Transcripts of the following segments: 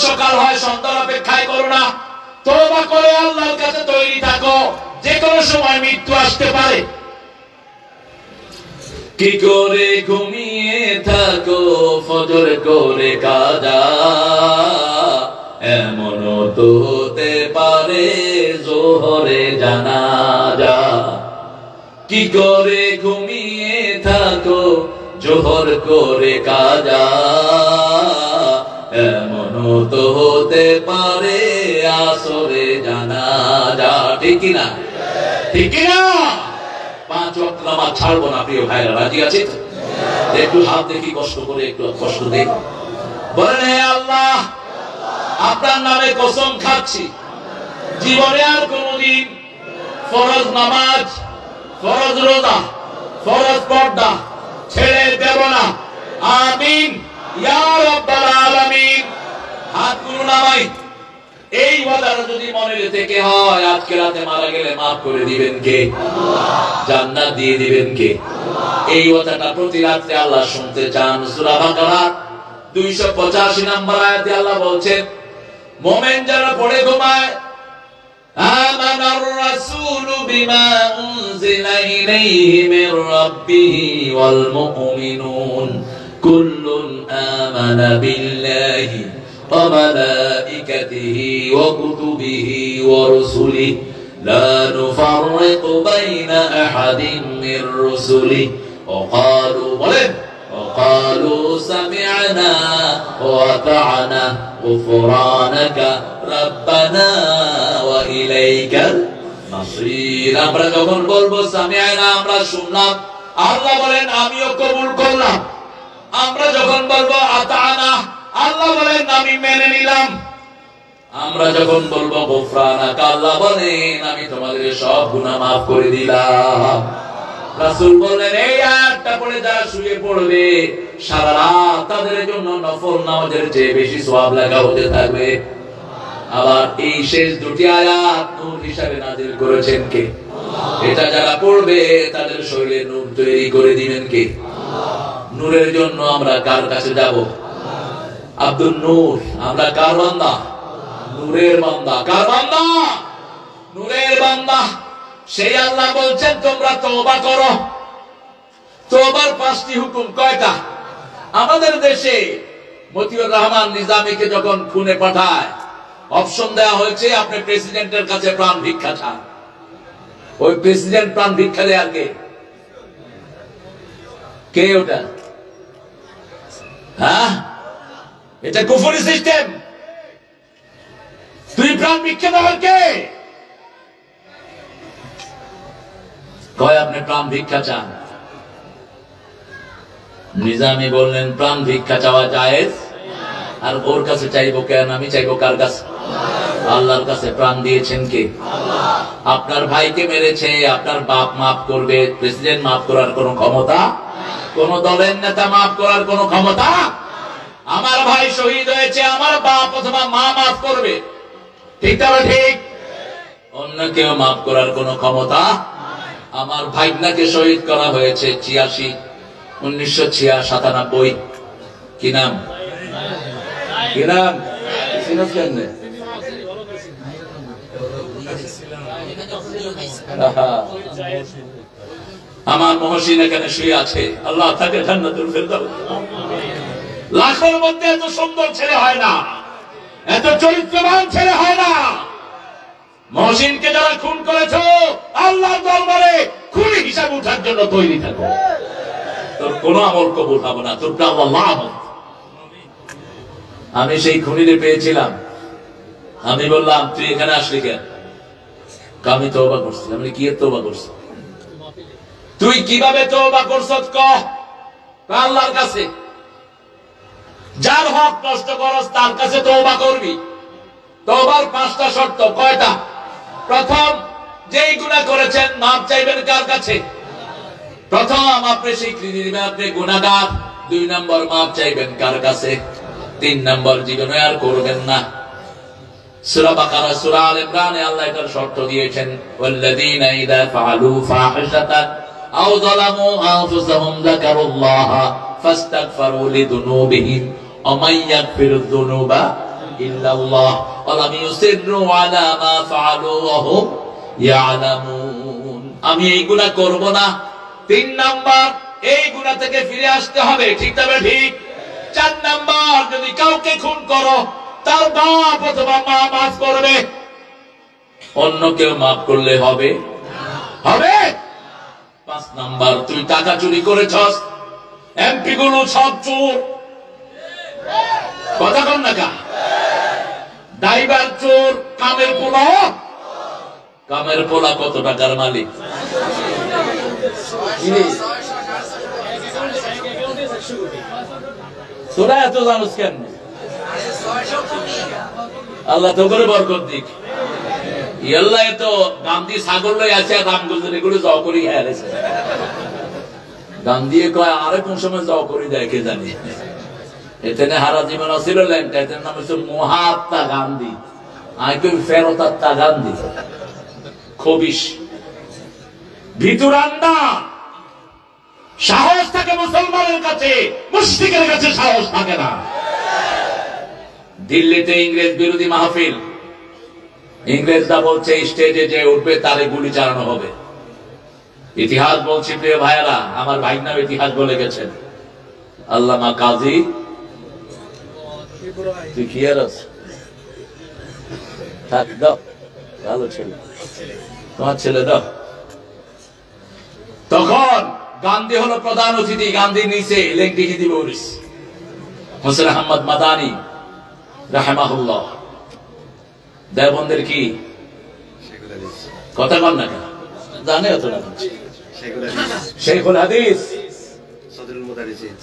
সকাল হয় সন্ধ্যার অপেক্ষায় করো না, তওবা করে আল্লাহর কাছে তৈরি থাকো, যে কোনো সময় মৃত্যু আসতে পারে। কি করে ঘুমিয়ে থাকো ফজর করে কাজা, এমনও তো হতে পারে জোহরে জানাজা। কি করে ঘুমিয়ে থাকো জোহর করে কাজা, এমনও তো হতে পারে আসরে জানাজা। ঠিক কিনা? ঠিক কিনা? 5 ওয়াক্ত নামাজ ছাড়বো না প্রিয় ভাইরা, রাজি আছে তো? একটু হাত দেখি, কষ্ট করে একটু কষ্ট দেখ, বলেন হে আল্লাহ আপনার নামে কসম খাচ্ছি জীবনে আর কোনদিন ফরজ নামাজ, ফরজ রোজা, ফরজ পর্দা ছেড়ে দেব না। আমিন ইয়া রাব্বাল আলামিন। হাতগুলো নামাই। এই ওয়াদাটা যদি মনে থেকে হয়, আজকে রাতে মারা গেলে মাফ করে দিবেন কে? জান্নাত দিয়ে দিবেন কে? এই ওয়াদাটা প্রতি রাতে আল্লাহ শুনতে চান। সূরা বাকারা 285 নম্বর আয়াতে আল্লাহ বলছেন, মুমিন যারা পড়ে ঘুমায়, আমানার রাসূলু বিমা উনজিলা ইলাইহি মির রাব্বিহি ওয়াল মুমিনুন কুল্লুন আমানা বিল্লাহি ওয়া মালাইকাতিহি ওয়া কুতুবিহি ওয়া রুসুলিহি লা নুফাররিকু বাইনা আহাদিন মির রুসুলিহি ওয়া ক্বালু বলেন وقالوا سمعنا وأطعنا غفرانك ربنا وإليك المصير। আমরা যখন বলবো সামিআনা, আমরা শুনলাম, আল্লাহ বলেন আমিও কবুল করলাম। আমরা যখন বলবো আতানা, আল্লাহ বলেন আমি মেনে নিলাম। আমরা যখন বলবো গুফরানাকা, আল্লাহ বলেন আমি তোমাদের সব গুনাহ মাফ করে দিলাম। রাসূল বলেন এই আয়াতটা পড়ে যারা শুয়ে পড়বে সারা রাত তাদের জন্য নফল নামাজের চেয়ে বেশি সওয়াব লাগা হতে থাকবে। আবার এই শেষ দুটি আয়াত নূর হিসাবে নাযিল করেছেন কে? এটা যারা পড়বে তাদের শরীরে নূর তৈরি করে দিবেন কে? নূরের জন্য আমরা কার কাছে যাব? আব্দুল নূর। আমরা কার বান্দা? নূরের বান্দা। কার বান্দা? নূরের বান্দা। সেই আল্লাহ বলছেন তোমরা তওবা করো। তওবার 5টি হুকুম কয়টা? আমাদের দেশে মতিউর রহমান নিজামীকে যখন খুনে পাঠায়, অপশন দেয়া হয়েছে আপনি প্রেসিডেন্টের কাছে প্রাণ ভিক্ষা চান। ওই প্রেসিডেন্ট প্রাণ ভিক্ষা দেয় আর কে? কে ওটা? হ্যাঁ, এটা কুফরি সিস্টেম। তুই প্রাণ ভিক্ষা দেওয়ার কে? কয় আপনি প্রাণ ভিক্ষা চান। নিজামী বললেন প্রাণ ভিক্ষা চাওয়া জায়েজ। আর ওর কাছে চাইবো কেন? আমি চাইবো কার কাছে? আল্লাহর কাছে। প্রাণ দিয়েছেন কে? আপনার ভাইকে মেরেছে, আপনার বাপ মাফ করবে, প্রেসিডেন্ট মাফ করার কোন ক্ষমতা? কোন দলের নেতা মাফ করার কোন ক্ষমতা? আমার ভাই শহীদ হয়েছে, আমার বাপ অথবা মা মাফ করবে, ঠিক তবে ঠিক। অন্য কেউ মাফ করার কোন ক্ষমতা? আমার ভাইনাকে শহীদ করা হয়েছে 1997। কি নাম? কি নাম? আমার মহসিন এখানে শুয়ে আছে, আল্লাহ তাকে জান্নাতুল ফেরদাউস। লাখের মধ্যে এত সুন্দর ছেলে হয় না, এত চরিত্রবান ছেলে হয় না। মহসিনকে যারা খুন করেছো, আল্লাহর দরবারে খুনি হিসাবে উঠার জন্য তৈরি থাকো। তোর কোন আমল কবুল হবে না, তোর আল্লাহ। আমি সেই খুনিরে পেয়েছিলাম, আমি বললাম তুই এখানে আসলি কেন? আমি তওবা করছি। আমি কি তওবা করছি? তুই কিভাবে তওবা করছস ক? আল্লাহর কাছে। যার হক নষ্ট করস তার কাছে তওবা করবি। তওবার 5টা শর্ত। কয়টা? প্রথম, যেই গুনাহ করেছেন মাফ চাইবেন কার কাছে? প্রথম আপনি স্বীকৃতি দিবেন আপনি গুনাহগার। 2 নম্বর মাফ চাইবেন কার কাছে? 3 নম্বর জীবনে আর করবেন না। সূরা বাকারা, সূরা আল ইমরানে আল্লাহ এটার শর্ত দিয়েছেন, ওয়াল্লাযীনা ইযা ফাআলু ফাহিশাতান আও যালামু আনফুসাহুম যাকারুল্লাহ ফাস্তাগফিরু লিযুনুবিহিম ওয়া মান ইয়াগফিরুয যুনুবা ইল্লাল্লাহ ওয়া লাম ইউসিররু আলা মা ফাআলু ওয়া হুম ইয়ালামুন। আমি এই গুনাহ করব না। 3 নাম্বার, এই গুনাহ থেকে ফিরে আসতে হবে, ঠিক তবে ঠিক। 4 নাম্বার, যদি কাউকে খুন করো তার বাপ অথবা মা মাফ করবে, অন্য কেউ মাফ করলে হবে হবে। 5 নাম্বার, তুই টাকা চুরি করেছস, এমপি গুলো সব চোর, কথা কন না কা? ড্রাইভার চোর, কামের পোলা, কামের পোলা কত টাকার মালিক? তোরা এত জানোস কেন? আল্লাহ তো করে বরকত দিক। ইয়াল্লাহ তো গান্ধী ছাগল লই আছে, রামগঞ্জের এগুলো জ করি হারাইছে। গান্ধী কয় আরে কোন সময় জ করি দেয় কে জানি। এখানে হারা জীবন ছিল ল্যান্ড, এটার নাম হচ্ছে মহাত্মা গান্ধী। আই কই ফেরতাত্মা গান্ধী। খবিশ ভিতরান্না সাহস থাকে মুসলমানের কাছে, মুশরিকের কাছে সাহস থাকে না। দিল্লিতে ইংরেজ বিরোধী মাহফিল, ইংরেজরা বলছে স্টেজে যে উঠবে তারে গুলি চালানো হবে। ইতিহাস বলছি প্রিয় ভাইয়েরা, আমার ভাইয়ের নাম ইতিহাস বলে গেছেন আল্লামা কাজী। তুই কি আর থাক দাও, ভালো ছেলে, তোমার ছেলে দাও। তখন গান্ধী হলো প্রধান অতিথি, গান্ধীর নিচে লেংটি দিব হোসেন আহমদ মাদানী রাহিমাহুল্লাহ। দেওবন্দের কি কথা কন না কেন? জানে অত না, শেখুল হাদিস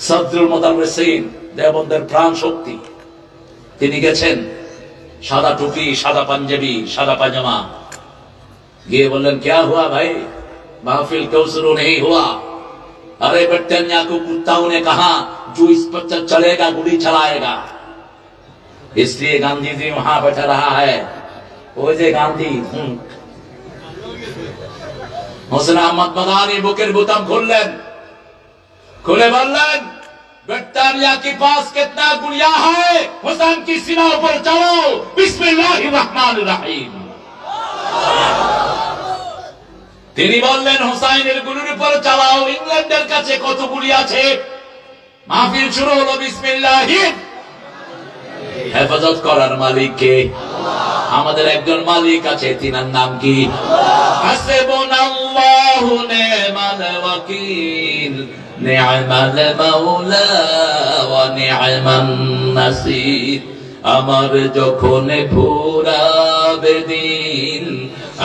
সদরুল মুদাররিসিন, দেওবন্দের প্রাণ শক্তি। তিনি গেছেন সাদা টুপি, সাদা পাঞ্জাবি, সাদা পায়জামা, গিয়ে বললেন क्या हुआ भाई, महफिल क्यों शुरू नहीं हुआ? अरे बट्टनिया को कुत्ताओं ने कहा जो इस पर चलेगा गोली चलाएगा, इसलिए गांधी जी वहां बैठा रहा है। वो जे गांधी হোসেন আহমদ মাদানী বুকের বোতাম খুললেন, খুলে বললেন बट्टानिया के पास कितना गुड़िया है, हुसैन की सीना पर चलो, बिस्मिल्लाहिर रहमानिर रहीम। তিনি বললেন হুসাইনের গুলির উপর চালাও, ইংল্যান্ডের কাছে কত গুলি আছে। মাহফিল শুরু হলো বিসমিল্লাহির। হেফাজত করার মালিক কে? আমাদের একজন মালিক আছে, তিনার নাম কি? হাসবুনাল্লাহু নি'মাল ওয়াকিল, নি'মাল মাওলা ওয়া নি'মান নাসির। আমার যখন ফুরাবে দিন,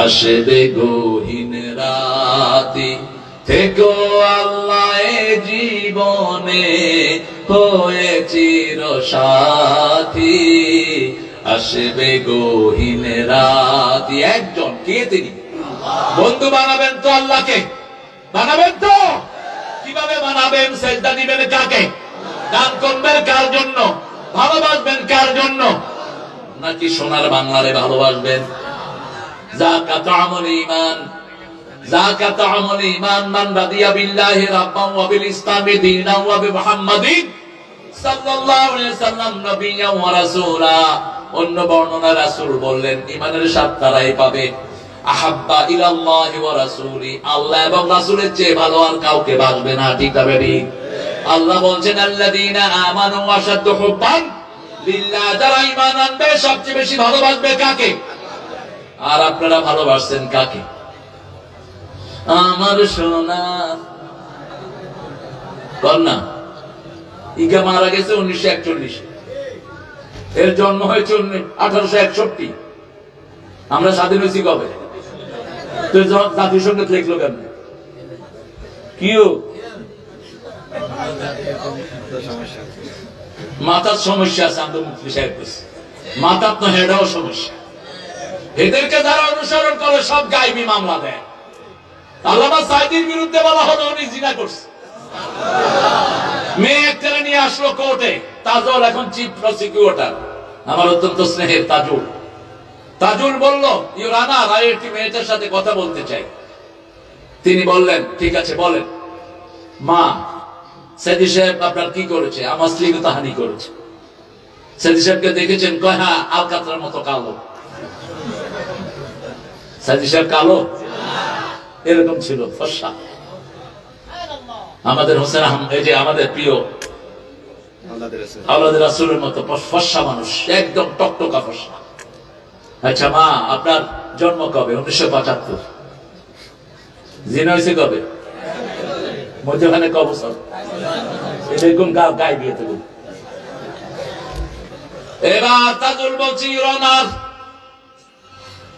আসবে গহীন রাতে, থেকো আল্লাহ জীবনে হয়ে চির সাথী, আসবে গহীন রাতে। একজন কে? তিনি। বন্ধু বানাবেন তো আল্লাহকে, বানাবেন তো? কিভাবে বানাবেন? সেজদা দিবেন কাকে? দান করবেন কার জন্য? ভালোবাসবেন কার জন্য? নাকি সোনার বাংলারে ভালোবাসবেন? যাকাত আমল ঈমান, যাকাত আমল ঈমান, মান রাদিয়া বিল্লাহি রাব্বান ওয়া বিল ইসলামি দীনান ওয়া বি মুহাম্মাদিন সাল্লাল্লাহু আলাইহি সাল্লাম নবিয়্যান ওয়া রাসূলা। অন্য বর্ণনা রাসূল বললেন ঈমানের স্বাদ তারাই পাবে। আহাব্বা ইলাল্লাহি ওয়া রাসূলি, আল্লাহ এবং রাসূলের চেয়ে ভালো আর কাউকে বাসবে না, ঠিক তবে ঠিক। আল্লাহ বলছেন আল্লাযীনা আমানু ওয়াশাদ্দু হুব্বান লিল্লাহ, যারা ঈমান আনবে সবচেয়ে বেশি ভালোবাসবে কাকে? আর আপনারা ভালোবাসছেন কাকে? আমার সোনা কন্যা ইগা মারা গেছে 1941, এর জন্ম হয়েছে 1861। আমরা স্বাধীন হয়েছি কবে? তো জাতীয় সঙ্গীত লিখলো কেন? কিউ মাথার সমস্যা আছে, আব্দুল মুফতি সাহেব মাথার তো হেডাও সমস্যা। এদেরকে যারা অনুসরণ করে সব গায়েবী মামলা দেয়। আল্লামা সাঈদীর বিরুদ্ধে বলা হলো উনি জিনা করছে, মেয়ে একটা নিয়ে আসলো কোর্টে। তাজুল এখন চিফ প্রসিকিউটর, আমার অত্যন্ত স্নেহের তাজুল। তাজুল বলল ইউর অনার, আমি একটি মেয়েটার সাথে কথা বলতে চাই। তিনি বললেন ঠিক আছে বলেন। মা সাঈদী সাহেব আপনার কি করেছে? আমার শ্লীলতাহানি করেছে। সাইদি সাহেবকে দেখেছেন? কয় হ্যাঁ, আলকাতরার মতো কালো। সাইদি সাহেব কালো? এরকম ছিল, ফর্সা। আমাদের হোসেন আহমদ, এই যে আমাদের প্রিয় আওলাদের রাসূলের মতো ফর্সা মানুষ, একদম টকটকা ফর্সা। আচ্ছা মা, আপনার জন্ম কবে? 1975। জিনা হয়েছে কবে? মধ্যখানে ক বছর? এরকম গায়ে দিয়ে দেব। এবার তাজুল বলছি, রনার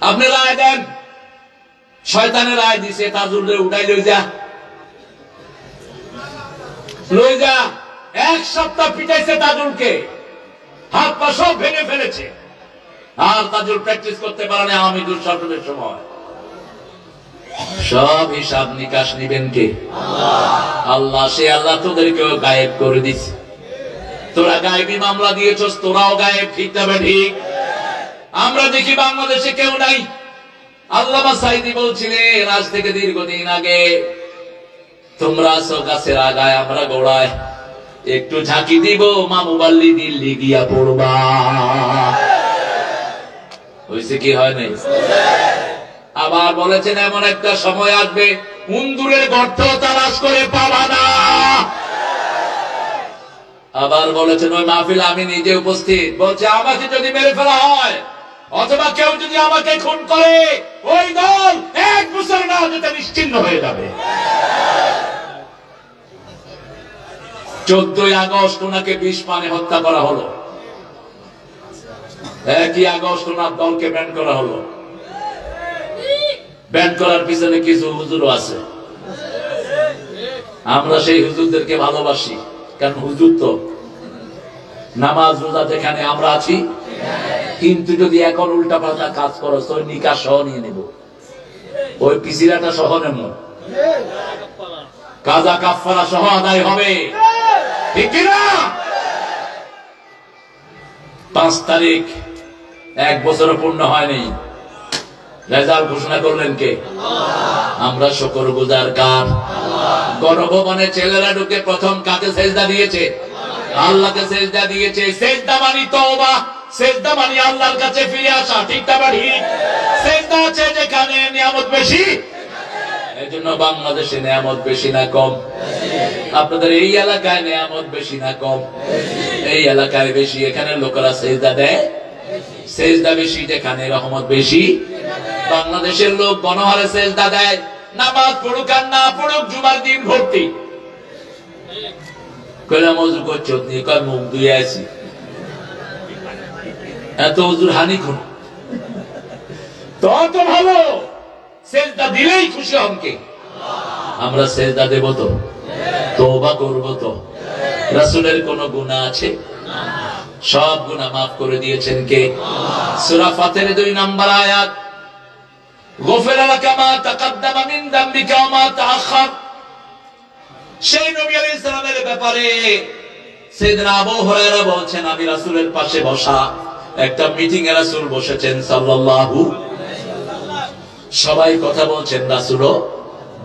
আপনি রায় দেন। শয়তানের রায় দিছে, তাজুলরে উঠাই লই যা, লই যা। 1 সপ্তাহ পিটাইছে তাজুলকে, হাত পা সব ভেঙে ফেলেছে। আর তাজুল প্র্যাকটিস করতে পারে না। আমি দুঃশাসনের সময় সব হিসাব নিকাশ নিবেন কে? আল্লাহ। সে আল্লাহ তোদেরকেও গায়েব করে দিছে। তোরা গায়েবী মামলা দিয়েছস, তোরাও গায়েব। ঠিক না ঠিক? আমরা দেখি বাংলাদেশে কেউ নাই। আল্লামা সাইদি বলছিলেন আজ থেকে দীর্ঘদিন আগে, তোমরা আছো গাছের আগায়, আমরা গোড়ায়, একটু ঝাঁকি দিব, মামু বাল্লি দিল্লি গিয়া পড়বা। হয়েছে কি হয় নাই? আবার বলেছেন এমন একটা সময় আসবে, উন্দুরের গর্ত তালাশ করে পাবা না। আবার বলেছেন ওই মাহফিলে আমি নিজে উপস্থিত, বলছে আমাকে যদি মেরে ফেলা হয় অথবা কেউ যদি আমাকে খুন করে, ওই দল 1 বছর না যেতে নিশ্চিহ্ন হয়ে যাবে। 14ই আগস্ট ওনাকে বিষ পানে হত্যা করা হলো। 1ই আগস্ট ওনার দলকে ব্যান করা হলো। ব্যান করার পিছনে কিছু হুজুরও আছে। আমরা সেই হুজুরদেরকে ভালোবাসি, কারণ হুজুর তো নামাজ রোজা যেখানে আমরা আছি। কিন্তু যদি এখন উল্টা পাল্টা কাজ করো, তো নিকাশ সহ নিয়ে নেব, ওই পিছিলাটা সহ নেব, কাজা কাফারা সহ আদায় হবে। ঠিক কিনা? 5 তারিখ 1 বছর পূর্ণ হয়নি, রেজাল্ট ঘোষণা করলেন কে? আমরা শুকরগুজার কার? গণভবনে ছেলেরা ঢুকে প্রথম কাকে সেজদা দিয়েছে? আল্লাহকে সেজদা দিয়েছে। সেজদা মানে তওবা, সেজদা মানে আল্লাহর কাছে ফিরে আসা। ঠিক না ঠিক? সেজদা আছে যেখানে নিয়ামত বেশি। এজন্য বাংলাদেশে নিয়ামত বেশি না কম? আপনাদের এই এলাকায় নিয়ামত বেশি না কম? এই এলাকায় বেশি। এখানে লোকেরা সেজদা দেয়, সেজদা বেশি যেখানে রহমত বেশি। বাংলাদেশের লোক গণহারে সেজদা দেয়, নামাজ পড়ুক আর না পড়ুক জুমার দিন ভর্তি। কইলাম ওযু করছো নি? কয় মুখ ধুয়ে আছি। এত ওযুর হানি কোন? তত ভালো, সেজদা দিলেই খুশি হন কে? আমরা সেজদা দেব তো, তওবা করব তো। রাসূলের কোন গুনাহ আছে? সব গুনাহ maaf করে দিয়েছেন কে? সূরা ফাতির 2 নম্বর আয়াত, গফিরা লাকা মা তাকাদ্দামা মিন যামবিকা ওয়া মা তাআখার। সেই নবী আলাইহিস সালামের ব্যাপারে সাইয়েদনা আবু হুরায়রা বলছেন, আমি রাসূলের পাশে বসা, একটা মিটিং এ রাসূল বসেছেন সাল্লাল্লাহু আলাইহি ওয়াসাল্লাম, সবাই কথা বলছেন, রাসূলও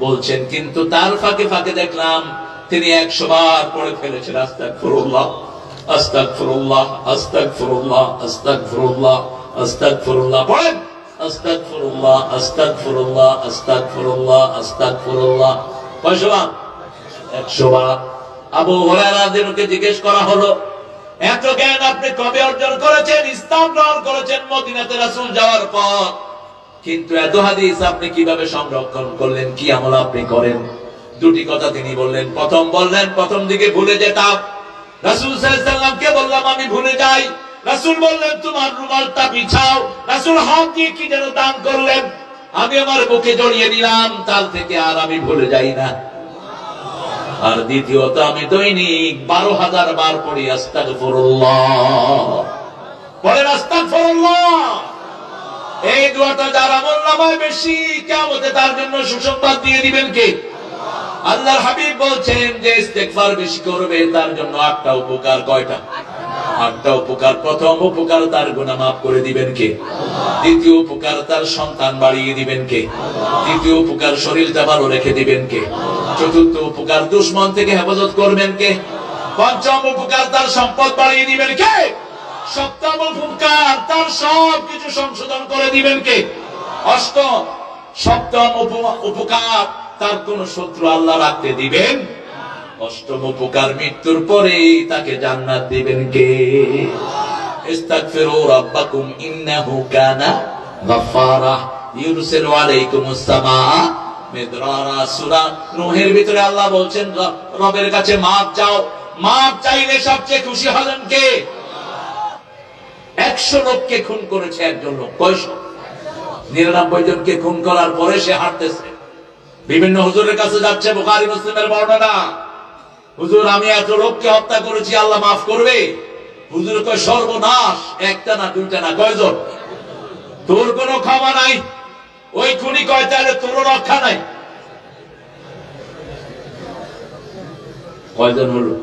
বলছেন, কিন্তু তার ফাঁকে ফাঁকে দেখলাম তিনি 100 বার পড়ে ফেলেছেন আস্তাগফিরুল্লাহ, আস্তাগফিরুল্লাহ, আস্তাগফিরুল্লাহ, আস্তাগফিরুল্লাহ, আস্তাগফিরুল্লাহ। পড়েন আস্তাগফিরুল্লাহ, আস্তাগফিরুল্লাহ, আস্তাগফিরুল্লাহ, আস্তাগফিরুল্লাহ। কয়শবার? 100 বার। আবু হুরায়রা রাদিয়াল্লাহু জিজ্ঞেস করা হলো, এত জ্ঞান আপনি কবে অর্জন করেছেন? ইসলাম গ্রহণ করেছেন মদিনাতে রাসূল যাওয়ার পর, কিন্তু এত হাদিস আপনি কিভাবে সংরক্ষণ করলেন? কি আমল আপনি করেন? দুটি কথা তিনি বললেন। প্রথম বললেন, প্রথম দিকে ভুলে যেতাম, রাসূল সাল্লাল্লাহু আলাইহি ওয়াসাল্লামকে বললাম আমি ভুলে যাই, রাসূল বললেন তোমার রুমালটা বিছাও, রাসূল হাত দিয়ে কি যেন দান করলেন, আমি আমার বুকে জড়িয়ে নিলাম, তার থেকে আর আমি ভুলে যাই না। আর দ্বিতীয়ত আমি দৈনিক 12,000 বার পড়ি আস্তাগফিরুল্লাহ। পড়েন আস্তাগফিরুল্লাহ। এই দোয়াটা যার আমলনামায় বেশি, কিয়ামতে তার জন্য সুসংবাদ দিয়ে দিবেন কে? আল্লাহর হাবিব বলছেন যে ইস্তেগফার বেশি করবে তার জন্য 8টা উপকার। কয়টা? 8টা উপকার। প্রথম উপকার তার গুনাহ maaf করে দিবেন কে? দ্বিতীয় উপকার তার সন্তান বাড়িয়ে দিবেন কে? তৃতীয় উপকার শরীরটা ভালো রেখে দিবেন কে? চতুর্থ উপকার দুশমন থেকে হেফাজত করবেন কে? পঞ্চম উপকার তার সম্পদ বাড়িয়ে দিবেন কে? সপ্তম উপকার, তার সব কিছু সংশোধন করে দিবেন কে? অষ্টম। সপ্তম উপকার, তার কোন শত্রু আল্লাহ রাখতে দিবেন। অষ্টম উপকার, মৃত্যুর পরে তাকে জান্নাত দিবেন কে? ইস্তাগফিরু রাব্বাকুম ইন্নাহু কানা গাফফারা ইউরসিলু আলাইকুমুস সামাআ মিদরারা। সূরা নূহের ভিতরে আল্লাহ বলছেন রবের কাছে মাপ চাও। মাপ চাইলে সবচেয়ে খুশি হলেন কে? 100 লোককে খুন করেছে একজন লোক। কয়শো? 99 জনকে খুন করার পরে সে হাঁটতেছে, বিভিন্ন হুজুরের কাছে যাচ্ছে। বুখারী মুসলিমের বর্ণনা, হুজুর আমি এত লোককে হত্যা করেছি, আল্লাহ মাফ করবে? হুজুর কয় সর্বনাশ, একটা না দুইটা না, কয়জন? তোর কোনো ক্ষমা নাই। ওই খুনি কয় তাহলে তোর রক্ষা নাই। কয়জন হলো?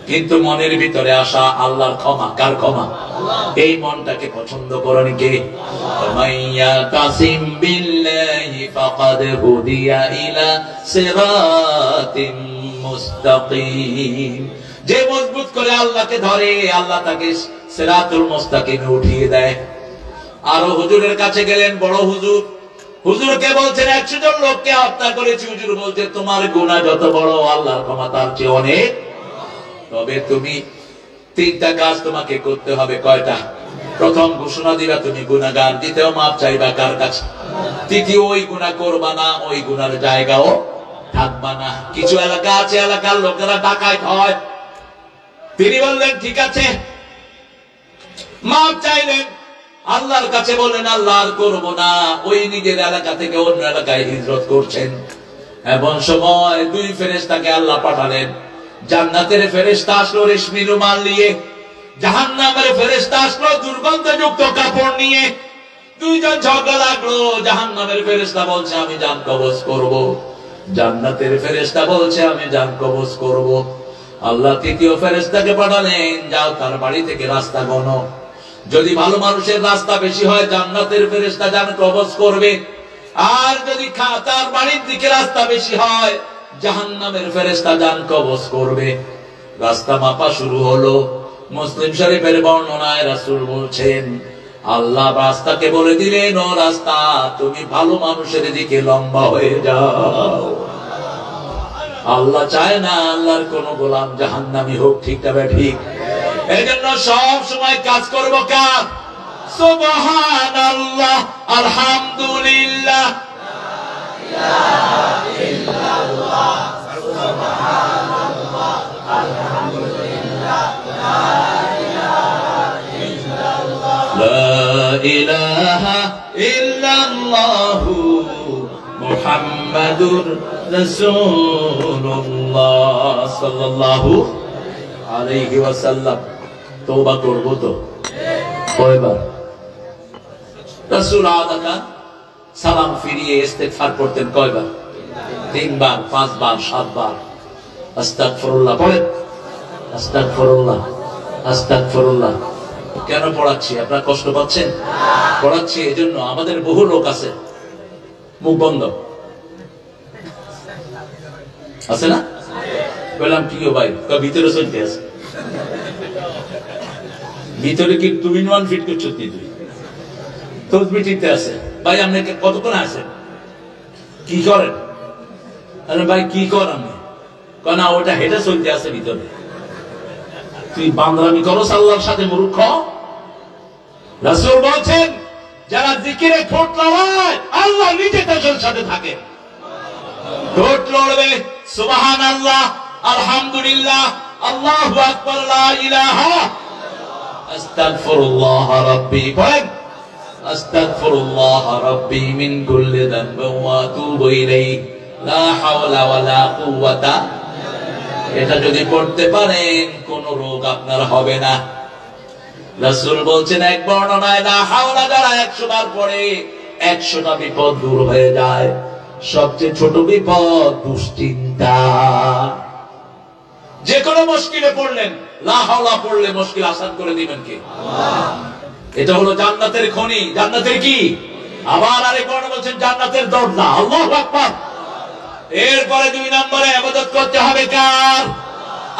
কিন্তু মনের ভিতরে আসা আল্লাহর ক্ষমা। কার ক্ষমা? এই মনটাকে পছন্দ করেন কে? মাইয়া তাসিম বিল্লাহি ফাকাদ হুদিয়া ইলা সিরাতিম মুস্তাকিম। যে মজবুত করে আল্লাহকে ধরে, আল্লাহ তাকে সিরাতুল মুস্তাকিমে উঠিয়ে দেয়। আরো হুজুরের কাছে গেলেন, বড় হুজুর। হুজুরকে বলছেন 100 জন লোককে হত্যা করেছি। হুজুর বলছে তোমার গুনাহ যত বড়, আল্লাহর ক্ষমা তার চেয়ে অনেক। তবে তুমি 3টা কাজ তোমাকে করতে হবে। কয়টা? প্রথম, ঘোষণা দিবা তুমি গুনাহগার। দ্বিতীয়, মাপ চাইবা কার কাছে? তৃতীয়, ওই গুনাহ করবা না, ওই গুনার জায়গাও থাকবা না। কিছু এলাকা আছে, এলাকার লোকেরা ডাকাত হয়। তিনি বললেন ঠিক আছে, মাপ চাইলেন, আল্লাহর কাছে বললেন আল্লাহ আর করবো না। ওই নিজের এলাকা থেকে অন্য এলাকায় হিজরত করছেন। এমন সময় 2 ফেরেশতাকে আল্লাহ পাঠালেন। জান্নাতের ফেরেশতা আসলো রেশমি রুমাল নিয়ে, জাহান্নামের ফেরেশতা আসলো দুর্গন্ধযুক্ত কাপড় নিয়ে। 2 জন ঝগড়া লাগলো। জাহান্নামের ফেরেশতা বলছে আমি জান কবজ করব, জান্নাতের ফেরেশতা বলছে আমি জান কবজ করব। আল্লাহ 3য় ফেরেশতাকে পাঠালেন, যাও তার বাড়ি থেকে রাস্তা গোনো। যদি ভালো মানুষের রাস্তা বেশি হয়, জান্নাতের ফেরেশতা জান কবজ করবে। আর যদি তার বাড়ির দিকে রাস্তা বেশি হয়, জাহান্নামের ফেরেশতা জান কবজ করবে। রাস্তা মাপা শুরু হলো। মুসলিম শরীফের বর্ণনায় রাসূল বলছেন আল্লাহ রাস্তাকে বলে দিলেন, ও রাস্তা তুমি ভালো মানুষের দিকে লম্বা হয়ে যাও। আল্লাহ চায় না আল্লাহর কোন গোলাম জাহান্নামী হোক। ঠিক না ঠিক? এজন্য সব সময় কাজ করব কার? সুবহানাল্লাহ, আলহামদুলিল্লাহ, লা ইলাহা ইল্লাল্লাহ, সুবহানাল্লাহ, আলহামদুলিল্লাহ, লা ইলাহা ইল্লাল্লাহ, মুহাম্মাদুর রাসূলুল্লাহ সাল্লাল্লাহু আলাইহি ওয়াসাল্লাম। তওবা করব তো কয়বার? রাসূল আদাকান সালাম ফিরিয়ে ইস্তিগফার করতেন কয়বার? 3 বার, 5 বার, 7 বার। আস্তাগফিরুল্লাহ পড়েন, আস্তাগফিরুল্লাহ, আস্তাগফিরুল্লাহ। কেন পড়াচ্ছি? আপনারা কষ্ট পাচ্ছেন? পড়াচ্ছি এজন্য আমাদের বহু লোক আছে মুখ বন্ধ আছে না? বললাম কি গো ভাই, ভিতরে চলতে আছে। ভিতরে কি তুমি মান ফিট করছো? তুই তসবিহ টিপতে আছে। ভাই আপনি কতক্ষণ আছেন? কি করেন? আরে ভাই কি কর আমি? না ওটা হেঁটে চলতে আছে ভিতরে। তুই বান্দরামি করো আল্লাহর সাথে মূর্খ। রাসূল বলছেন যারা জিকিরে ঠোঁট লড়ায় আল্লাহ নিজে তাদের সাথে থাকে। ঠোঁট লড়বে সুবহানাল্লাহ, আলহামদুলিল্লাহ, আল্লাহু আকবার, লা ইলাহা, আস্তাগফিরুল্লাহ রাব্বি। পড়েন আস্তাগফিরুল্লাহ রাব্বি মিন কুল্লি যানবিন ওয়া আতুবু ইলাইহি, লা হাওলা ওয়ালা কুওয়াতা। এটা যদি পড়তে পারেন কোন রোগ আপনার হবে না। রাসূল বলছেন এক বর্ণনায় লা হাওলা যারা 100 বার পড়ে 100টা বিপদ দূর হয়ে যায়। সবচেয়ে ছোট বিপদ দুশ্চিন্তা। যে কোনো মুশকিলে পড়লেন লা হাওলা পড়লে মুশকিল আসান করে দিবেন কে? আল্লাহ। এটা হলো জান্নাতের খনি। জান্নাতের কি? আবার আরেক বর্ণনা বলছেন জান্নাতের দরজা। আল্লাহু আকবার। এরপরে 2 নম্বরে ইবাদত করতে হবে কার?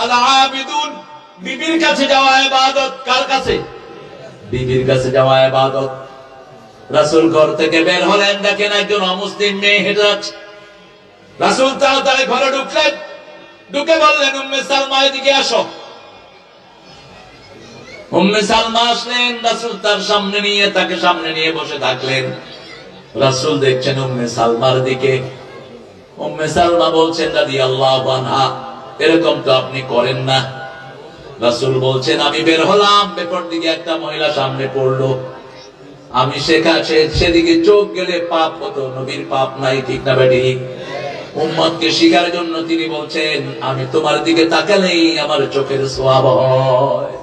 আল আবিদুন বিবির কাছে যাওয়া ইবাদত। কার কাছে? বিবির কাছে যাওয়া ইবাদত। রাসূল ঘর থেকে বের হলেন, দেখেন একজন অমুসলিম মেয়ে হেঁটে যাচ্ছে। রাসূল তাড়াতাড়ি ঘরে ঢুকলেন, ঢুকে বললেন, উম্মে সালমা এদিকে আসো। উম্মে সালমা আসলেন, রাসূল তার সামনে নিয়ে, তাকে সামনে নিয়ে বসে থাকলেন। রাসূল দেখছেন উম্মে সালমার দিকে। উম্মে সালমা বলছেন, রাদিয়াল্লাহু আনহা, এরকম তো আপনি করেন না। রাসূল বলছেন, আমি বের হলাম, বেপর দিকে একটা মহিলা সামনে পড়লো, আমি সেদিকে চোখ গেলে পাপ হতো, নবীর পাপ নাই, ঠিক না বেটি? উম্মতকে শিখার জন্য তিনি বলছেন, আমি তোমার দিকে তাকালেই আমার চোখের সোয়াব হয়।